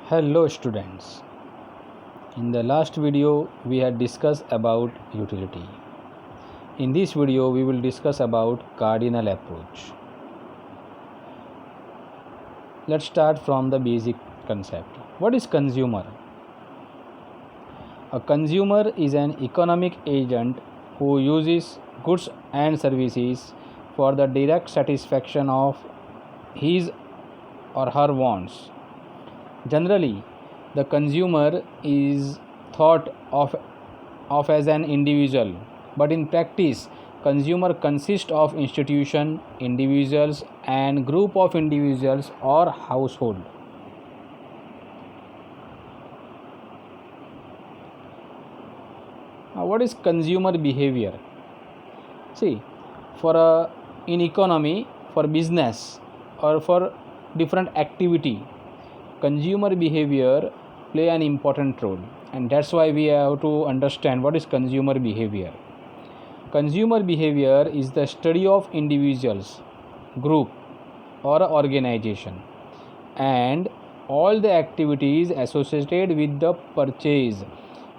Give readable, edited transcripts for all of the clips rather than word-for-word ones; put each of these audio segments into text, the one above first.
Hello students. In the last video we had discussed about utility. In this video we will discuss about cardinal approach. Let's start from the basic concept. What is consumer? A consumer is an economic agent who uses goods and services for the direct satisfaction of his or her wants. Generally, the consumer is thought of as an individual, but in practice, consumer consists of institution, individuals, and group of individuals or household. Now, what is consumer behavior? See, in economy, for business, or for different activity, consumer behavior play an important role, and that's why we have to understand what is consumer behavior. Consumer behavior is the study of individuals, group, or organization, and all the activities associated with the purchase,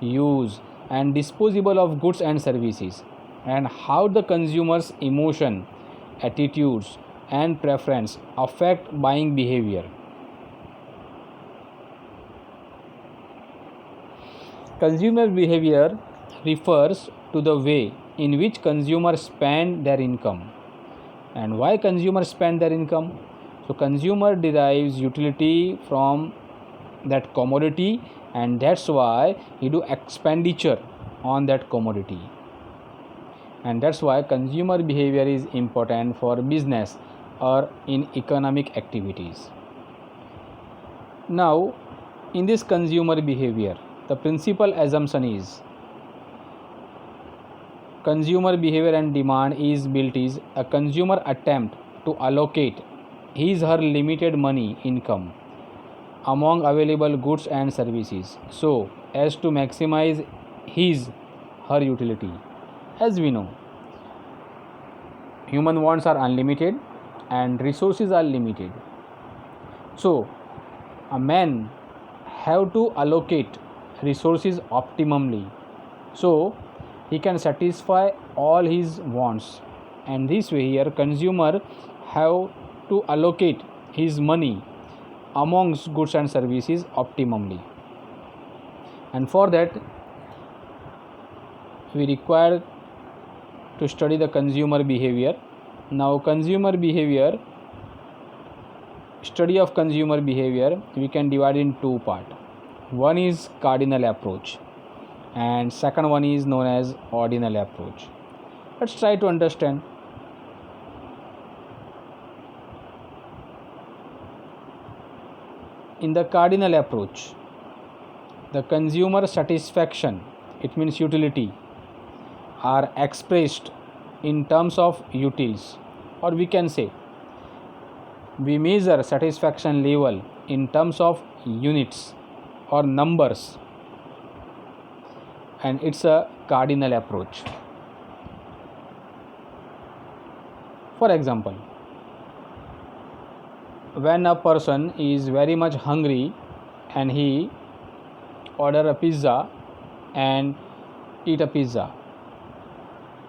use, and disposal of goods and services, and how the consumer's emotion, attitudes, and preference affect buying behavior. Consumer behavior refers to the way in which consumers spend their income. And why consumers spend their income? So consumer derives utility from that commodity, and that's why he do expenditure on that commodity. And that's why consumer behavior is important for business or in economic activities. Now, in this consumer behavior, the principal assumption is consumer behavior and demand is built is a consumer attempt to allocate his her limited money income among available goods and services so as to maximize his her utility. As we know, human wants are unlimited and resources are limited. So a man have to allocate resources optimally so he can satisfy all his wants, and this way here consumer have to allocate his money amongst goods and services optimally, and for that we require to study the consumer behavior. Now consumer behavior, study of consumer behavior we can divide in two parts. One is cardinal approach and second one is known as ordinal approach. Let's try to understand. In the cardinal approach, the consumer satisfaction, it means utility, are expressed in terms of utils, or we can say we measure satisfaction level in terms of units or numbers, and it's a cardinal approach. For example, when a person is very much hungry and he order a pizza and eat a pizza,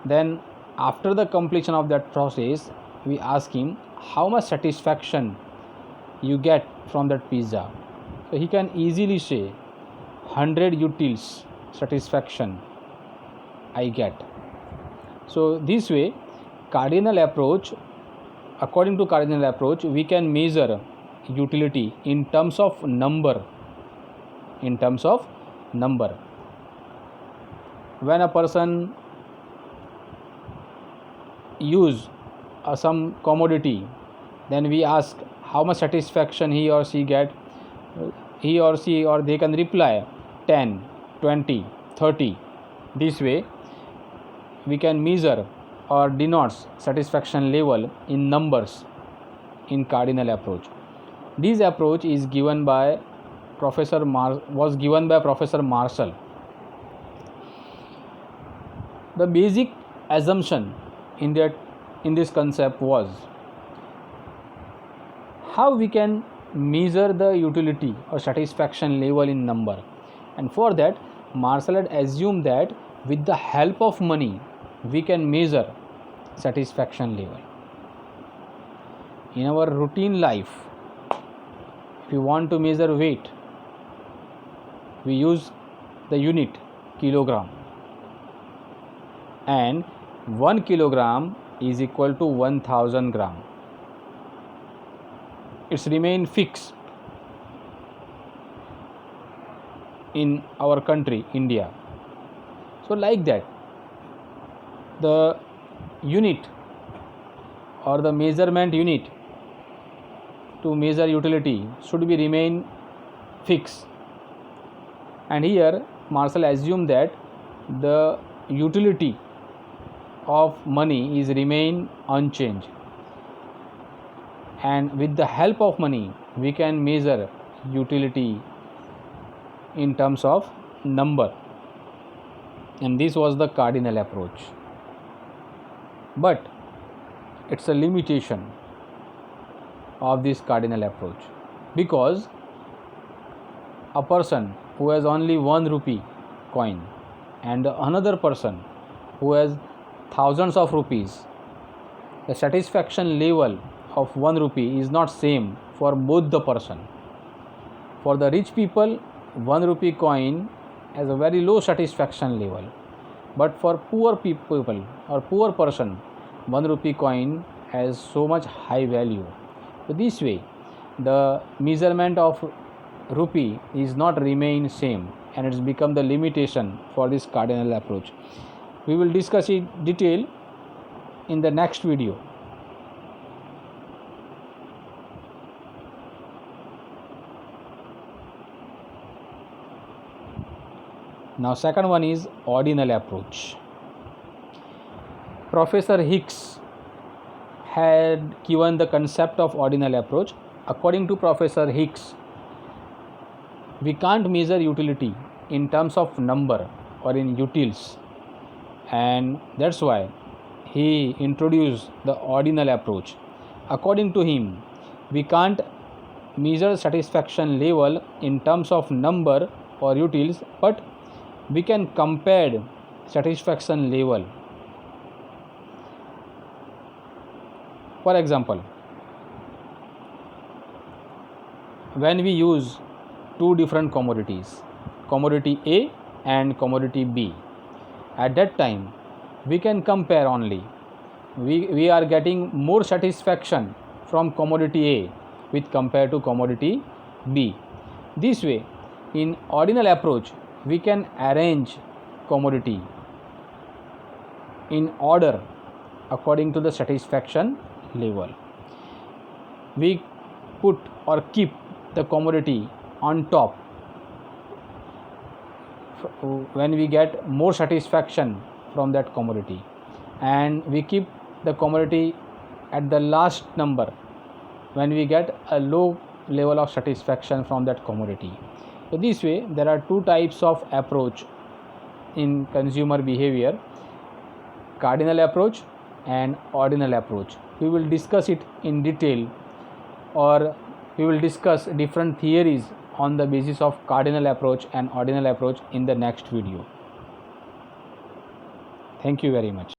then after the completion of that process we ask him how much satisfaction you get from that pizza. So he can easily say 100 utils satisfaction I get. So this way cardinal approach, according to cardinal approach we can measure utility in terms of number. When a person use some commodity, then we ask how much satisfaction he or she get. He or she or they can reply 10, 20, 30. This way we can measure or denotes satisfaction level in numbers in cardinal approach. This approach is given by Professor Marshall. The basic assumption in this concept was how we can measure the utility or satisfaction level in number, and for that Marshall had assumed that with the help of money we can measure satisfaction level. In our routine life, if you want to measure weight, we use the unit kilogram, and 1 kilogram is equal to 1000 gram. It's remain fixed in our country, India. So like that, the unit or the measurement unit to measure utility should be remain fixed. And here Marshall assumed that the utility of money is remain unchanged, and with the help of money we can measure utility in terms of number, and this was the cardinal approach. But it's a limitation of this cardinal approach, because a person who has only 1 rupee coin and another person who has thousands of rupees, the satisfaction level of 1 rupee is not same for both the person. For the rich people, 1 rupee coin has a very low satisfaction level, but for poor people or poor person, 1 rupee coin has so much high value. So this way the measurement of rupee is not remain same, and it's become the limitation for this cardinal approach. We will discuss in detail in the next video. Now second one is ordinal approach. Professor Hicks had given the concept of ordinal approach. According to Professor Hicks, we can't measure utility in terms of number or in utils, and that's why he introduced the ordinal approach. According to him, we can't measure satisfaction level in terms of number or utils, but we can compare satisfaction level. For example, when we use two different commodities, commodity A and commodity B, at that time we can compare only. We are getting more satisfaction from commodity A with compared to commodity B. This way, in ordinal approach, we can arrange commodity in order according to the satisfaction level. We put or keep the commodity on top when we get more satisfaction from that commodity, and we keep the commodity at the last number when we get a low level of satisfaction from that commodity. So this way there are two types of approach in consumer behavior: cardinal approach and ordinal approach. We will discuss it in detail, or we will discuss different theories on the basis of cardinal approach and ordinal approach in the next video. Thank you very much.